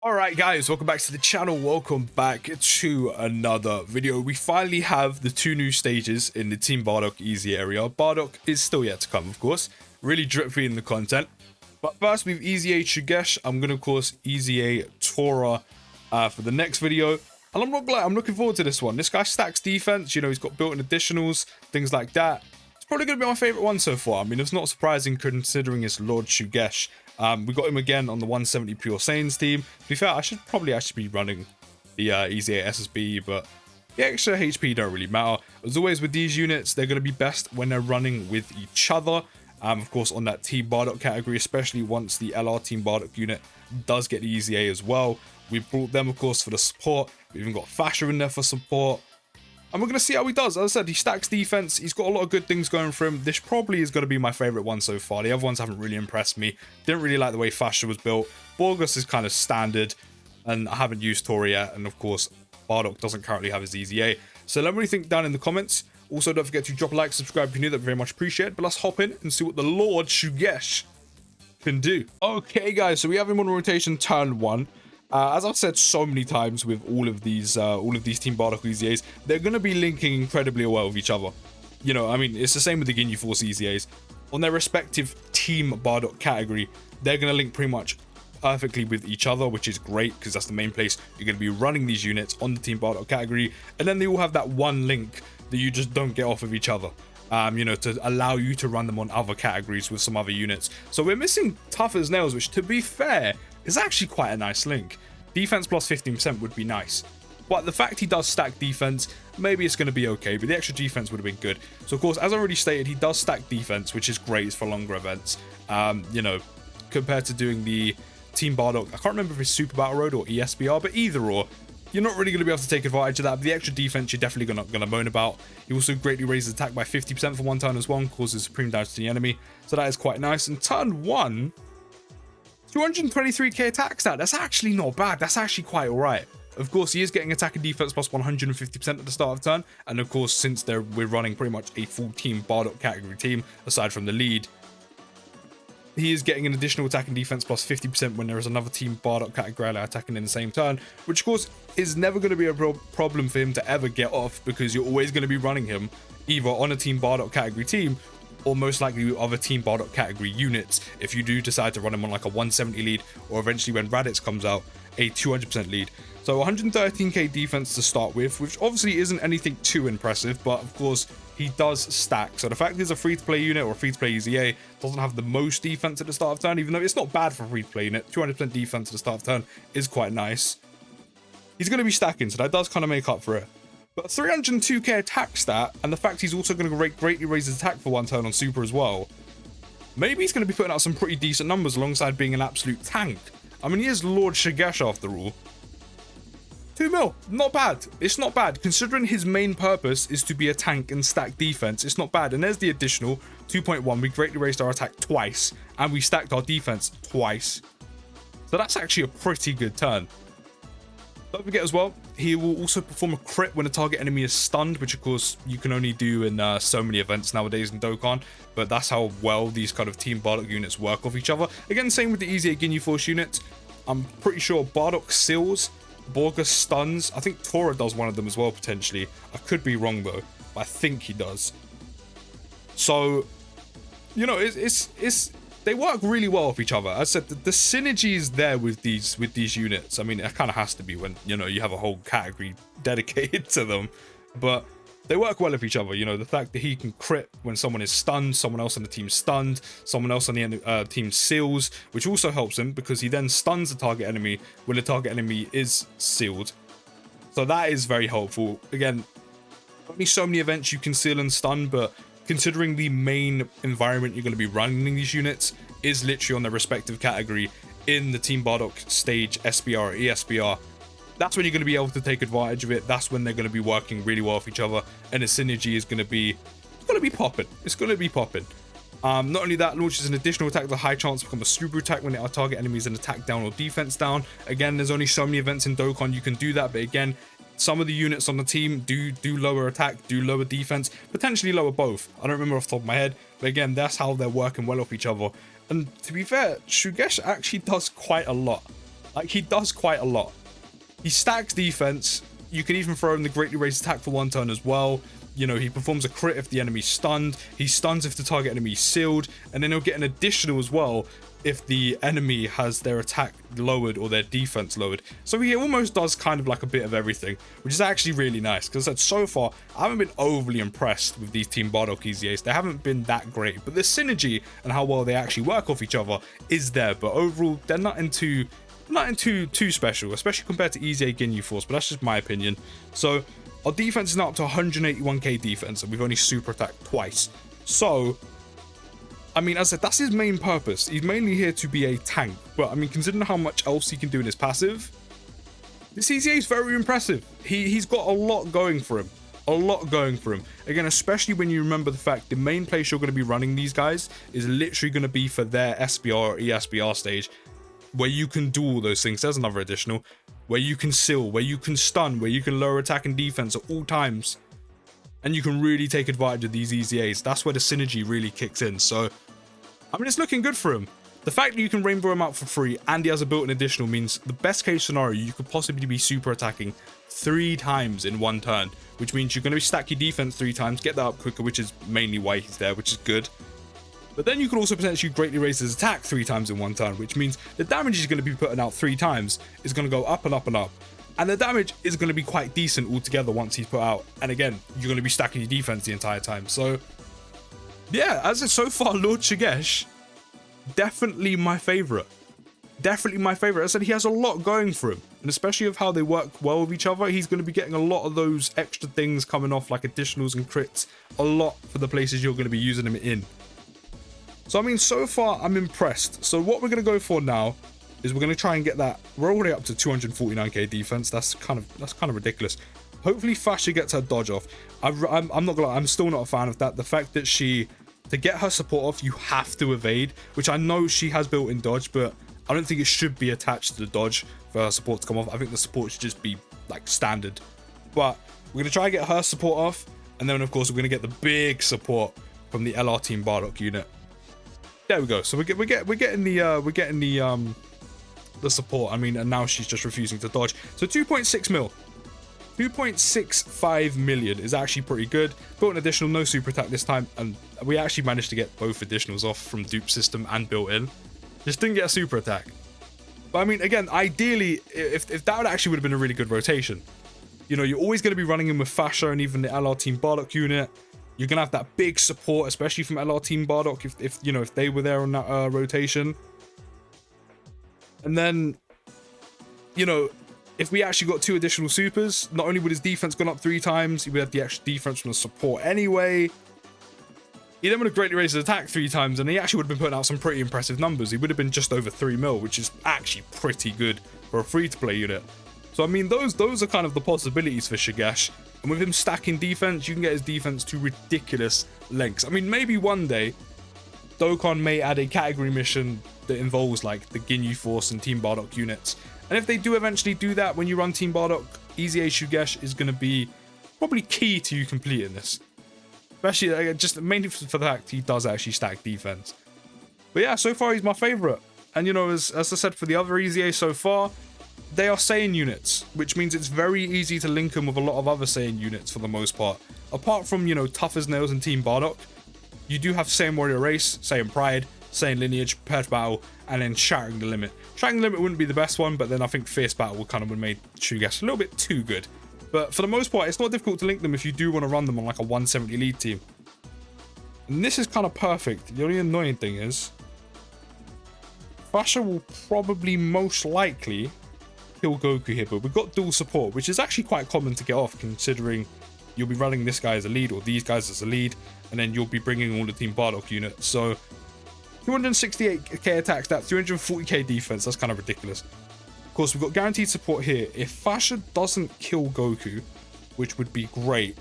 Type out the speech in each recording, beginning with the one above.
Alright guys, welcome back to the channel, welcome back to another video. We finally have the two new stages in the Team Bardock EZA area. Bardock is still yet to come, of course, really drip feeding the content. But first we've EZA Shugesh, I'm going to of course EZA Tora for the next video. And I'm not gonna lie, I'm looking forward to this one. This guy stacks defense, you know, he's got built-in additionals, things like that. It's probably going to be my favorite one so far. I mean, it's not surprising considering it's Lord Shugesh. We got him again on the 170 Pure Saiyans team. To be fair, I should probably actually be running the EZA SSB, but the extra HP don't really matter. As always with these units, they're going to be best when they're running with each other. Of course, on that Team Bardock category, especially once the LR Team Bardock unit does get the EZA as well. We brought them, of course, for the support. We've even got Fasha in there for support. And we're going to see how he does. As I said, he stacks defense. He's got a lot of good things going for him. This probably is going to be my favorite one so far. The other ones haven't really impressed me. Didn't really like the way Fasha was built. Borgus is kind of standard. And I haven't used Tori yet. And of course, Bardock doesn't currently have his EZA. So let me know what you think down in the comments. Also, don't forget to drop a like, subscribe if you're new. That'd be very much appreciated. But let's hop in and see what the Lord Shugesh can do. Okay, guys. So we have him on rotation turn 1. As I've said so many times with all of these Team Bardock EZAs, they're going to be linking incredibly well with each other. You know, I mean, it's the same with the Ginyu Force EZAs. On their respective Team Bardock category, they're going to link pretty much perfectly with each other, which is great because that's the main place you're going to be running these units on the Team Bardock category. And then they all have that one link that you just don't get off of each other. You know, to allow you to run them on other categories with some other units. So we're missing Tough as Nails, which to be fair, is actually quite a nice link. Defense plus 15% would be nice. But the fact he does stack defense, maybe it's going to be okay, but the extra defense would have been good. So of course, as I already stated, he does stack defense, which is great for longer events. You know, compared to doing the Team Bardock, I can't remember if it's Super Battle Road or ESBR, but either or, you're not really going to be able to take advantage of that. But the extra defense, you're definitely going to moan about. He also greatly raises attack by 50% for one turn as well, and causes supreme damage to the enemy. So that is quite nice. And turn 1, 223k attack stat. That's actually not bad. That's actually quite alright. Of course, he is getting attack and defense plus 150% at the start of turn. And of course, since we're running pretty much a full Team Bardock category team, aside from the lead, he is getting an additional attack and defense plus 50% when there is another Team Bardock category attacking in the same turn, which of course is never going to be a real problem for him to ever get off, because you're always going to be running him either on a Team Bardock category team or most likely other Team Bardock category units if you do decide to run him on like a 170 lead, or eventually when Raditz comes out, a 200% lead. So 113k defense to start with, which obviously isn't anything too impressive, but of course he does stack. So the fact he's a free-to-play unit or free-to-play EZA doesn't have the most defense at the start of turn, even though it's not bad for a free-to-play unit. 200% defense at the start of turn is quite nice. He's going to be stacking, so that does kind of make up for it. But 302k attack stat, and the fact he's also going to greatly raise his attack for one turn on Super as well, maybe he's going to be putting out some pretty decent numbers alongside being an absolute tank. I mean, he is Lord Shugesh after all. 2 mil, not bad. It's not bad. Considering his main purpose is to be a tank and stack defense, it's not bad. And there's the additional 2.1. We greatly raised our attack twice, and we stacked our defense twice. So that's actually a pretty good turn. Don't forget as well, he will also perform a crit when a target enemy is stunned, which of course you can only do in so many events nowadays in Dokkan, but that's how well these kind of Team Bardock units work off each other. Again, same with the EZA Ginyu Force units. I'm pretty sure Bardock seals, Borgus stuns. I think Tora does one of them as well, potentially. I could be wrong though, but I think he does. So, you know, they work really well with each other. As I said, the synergy is there with these units. I mean, it kind of has to be when, you know, you have a whole category dedicated to them, but they work well with each other. You know, the fact that he can crit when someone is stunned, someone else on the team stunned, someone else on the team seals, which also helps him because he then stuns the target enemy when the target enemy is sealed. So that is very helpful. Again, only so many events you can seal and stun, but considering the main environment you're going to be running these units is literally on their respective category in the Team Bardock stage, SBR or ESBR, that's when you're going to be able to take advantage of it. That's when they're going to be working really well with each other, and the synergy is going to be popping. It's going to be popping. Not only that, launches an additional attack with a high chance to become a super attack when our target enemy is an attack down or defense down. Again, there's only so many events in Dokkan you can do that, but again, some of the units on the team do lower attack, do lower defense, potentially lower both. I don't remember off the top of my head, but again, that's how they're working well off each other. And to be fair, Shugesh actually does quite a lot. Like, he does quite a lot. He stacks defense. You can even throw in the greatly raised attack for 1 turn as well. You know, he performs a crit if the enemy's stunned. He stuns if the target enemy is sealed. And then he'll get an additional as well if the enemy has their attack lowered or their defense lowered. So he almost does kind of like a bit of everything, which is actually really nice. Because I said, so far, I haven't been overly impressed with these Team Bardock EZAs. They haven't been that great. But the synergy and how well they actually work off each other is there. But overall, they're nothing too special, especially compared to EZA Ginyu Force, but that's just my opinion. So our defense is now up to 181k defense, and we've only super attacked twice. So, I mean, as I said, that's his main purpose. He's mainly here to be a tank, but I mean, considering how much else he can do in his passive, this EZA is very impressive. He's got a lot going for him. A lot going for him. Again, especially when you remember the fact the main place you're going to be running these guys is literally going to be for their SBR or ESBR stage, where you can do all those things. There's another additional, where you can seal, where you can stun, where you can lower attack and defense at all times, and you can really take advantage of these EZAs. That's where the synergy really kicks in. So, I mean, it's looking good for him. The fact that you can rainbow him out for free and he has a built-in additional means the best case scenario, you could possibly be super attacking 3 times in 1 turn, which means you're going to stack your defense 3 times, get that up quicker, which is mainly why he's there, which is good. But then you can also potentially greatly raise his attack 3 times in 1 turn, which means the damage he's going to be putting out 3 times is going to go up and up and up. And the damage is going to be quite decent altogether once he's put out. And again, you're going to be stacking your defense the entire time. So, yeah, as of so far, Lord Shugesh, definitely my favorite. Definitely my favorite. I said he has a lot going for him. And especially of how they work well with each other, he's going to be getting a lot of those extra things coming off, like additionals and crits, a lot for the places you're going to be using him in. So, I mean, so far, I'm impressed. So, what we're going to go for now is we're going to try and get that. We're already up to 249k defense. That's kind of ridiculous. Hopefully, Fasha gets her dodge off. I'm not going to lie, I'm still not a fan of that. The fact that to get her support off, you have to evade, which I know she has built-in dodge, but I don't think it should be attached to the dodge for her support to come off. I think the support should just be, like, standard. But we're going to try and get her support off, and then, of course, we're going to get the big support from the LR Team Bardock unit. There we go. So we're getting the support. I mean, and now she's just refusing to dodge. So 2.6 mil, 2.65 million is actually pretty good. Built an additional, no super attack this time, and we actually managed to get both additionals off from dupe system and built in. Just didn't get a super attack. But I mean, again, ideally, if that would actually would have been a really good rotation. You know, you're always going to be running in with Fasha and even the LR Team Bardock unit. You're going to have that big support, especially from LR Team Bardock, if they were there on that rotation. And then, you know, if we actually got 2 additional supers, not only would his defense gone up 3 times, he would have the extra defense from the support anyway. He then would have greatly raised his attack 3 times, and he actually would have been putting out some pretty impressive numbers. He would have been just over 3 mil, which is actually pretty good for a free-to-play unit. So, I mean, those are kind of the possibilities for Shugesh. And with him stacking defense, you can get his defense to ridiculous lengths. I mean, maybe one day, Dokkan may add a category mission that involves, like, the Ginyu Force and Team Bardock units. And if they do eventually do that, when you run Team Bardock, EZA Shugesh is going to be probably key to you completing this. Especially, just mainly for the fact he does actually stack defense. But yeah, so far he's my favorite. And, you know, as I said for the other EZA so far, they are Saiyan units, which means it's very easy to link them with a lot of other Saiyan units for the most part. Apart from, you know, Tough as Nails and Team Bardock, you do have Saiyan Warrior Race, Saiyan Pride, Saiyan Lineage, Prepared to Battle, and then Shattering the Limit. Shattering the Limit wouldn't be the best one, but then I think Fierce Battle would kind of have made Shugesh a little bit too good. But for the most part, it's not difficult to link them if you do want to run them on like a 170 lead team. And this is kind of perfect. The only annoying thing is, Fasha will probably most likely kill Goku here, but we've got dual support, which is actually quite common to get off, considering you'll be running this guy as a lead or these guys as a lead, and then you'll be bringing all the Team Bardock units. So 268k attacks, that 340k defense, that's kind of ridiculous. Of course, we've got guaranteed support here. If Fasha doesn't kill Goku, which would be great,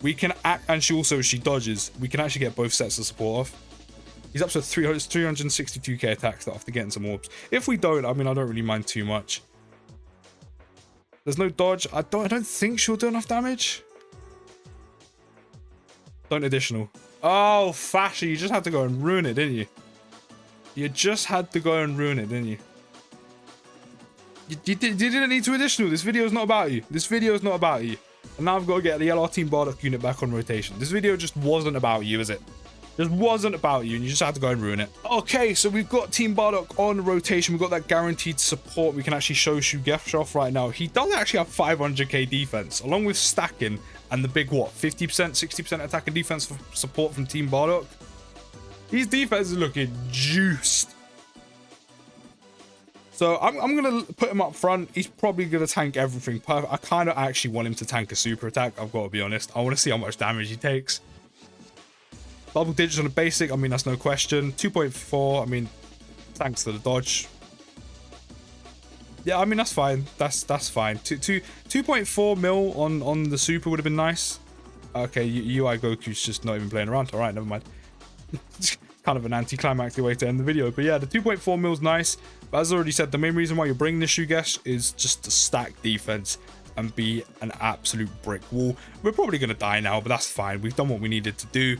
we can act, and she dodges, we can actually get both sets of support off. He's up to 362k attacks after getting some orbs. If we don't, I mean, I don't really mind too much. There's no dodge. I don't think she'll do enough damage. Don't additional. Oh, Fasha, you just had to go and ruin it, didn't you? You just had to go and ruin it, didn't you? You didn't need to additional. This video is not about you. This video is not about you. And now I've got to get the LR Team Bardock unit back on rotation. This video just wasn't about you, is it? Just wasn't about you, and you just had to go and ruin it. Okay, so we've got Team Bardock on rotation. We've got that guaranteed support. We can actually show Shugesh off right now. He does actually have 500k defense, along with stacking and the big, what, 50%, 60% attack and defense for support from Team Bardock. His defense is looking juiced. So I'm going to put him up front. He's probably going to tank everything perfect. I kind of actually want him to tank a super attack. I've got to be honest. I want to see how much damage he takes. Double digits on the basic. I mean, that's no question. 2.4. I mean, thanks to the dodge. Yeah, I mean, that's fine. That's fine. 2.4 mil on the super would have been nice. Okay, UI Goku's just not even playing around. All right, never mind. Kind of an anticlimactic way to end the video, but yeah, the 2.4 mil is nice. But as I already said, the main reason why you're bringing this Shugesh is just to stack defense and be an absolute brick wall. We're probably going to die now, but that's fine. We've done what we needed to do.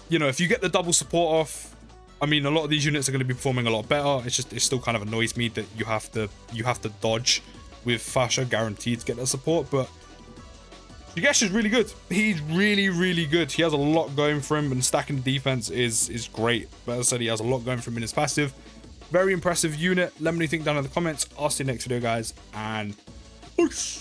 You know, if you get the double support off, I mean, a lot of these units are going to be performing a lot better. It's just, it still kind of annoys me that you have to dodge with Fasha guaranteed to get that support, but Shugesh is really good. He's really good. He has a lot going for him, and stacking the defense is great. But as I said, he has a lot going for him in his passive. Very impressive unit. Let me know what you think down in the comments. I'll see you next video, guys, and peace.